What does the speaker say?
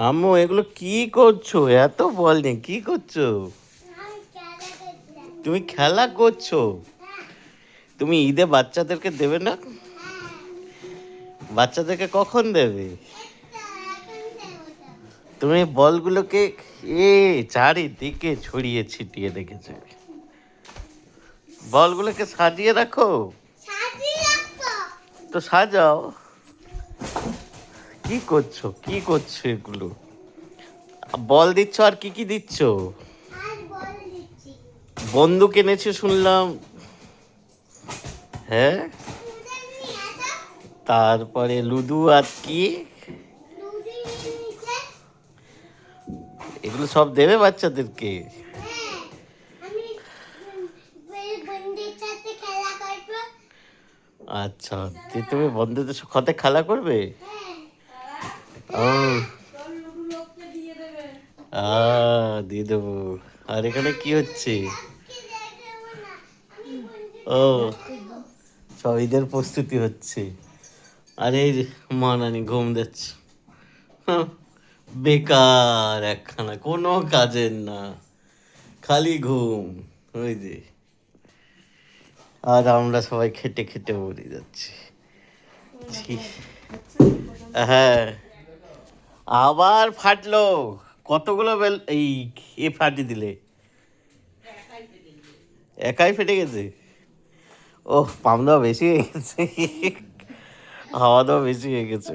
আম্মু এগুলো কি করছো? এত বল নেই, কি করছো? তুমি খেলা করছো? তুমি ঈদে বাচ্চাদেরকে দেবে না? বাচ্চাদেরকে কখন দেবে? তুমি বলগুলোকে এ চারিদিকে ছড়িয়ে ছিটিয়ে রেখেছে। বলগুলোকে সাজিয়ে রাখো। তো সাজাও। কি করছো, কি করছো এগুলো? বল দিচ্ছ আর কি কি দিচ্ছ? বন্দুক এনেছে শুনলাম। হ্যাঁ, তারপরে লুডু আর কি? এগুলো সব দেবে বাচ্চাদেরকে? আচ্ছা, তুমি বন্ধুদের সাথে খেলা করবে? ও দিয়ে দেবো। আর এখানে কি হচ্ছে? ও, সব ঈদের প্রস্তুতি হচ্ছে। আর এই যে মা নানি ঘুম দিচ্ছে। হাহ, বেকার একখানা, কোনো কাজের না, খালি ঘুম। ওই যে, আর আমরা সবাই খেটে খেটে মরে যাচ্ছি। ছি। হ্যাঁ, আবার ফাটলো। কতগুলো বেল এই ফাটিয়ে দিলে? একাই ফেটে গেছে? ওহ, পাম দেওয়া বেশি হয়ে গেছে। হাওয়া দেওয়া বেশি হয়ে গেছে।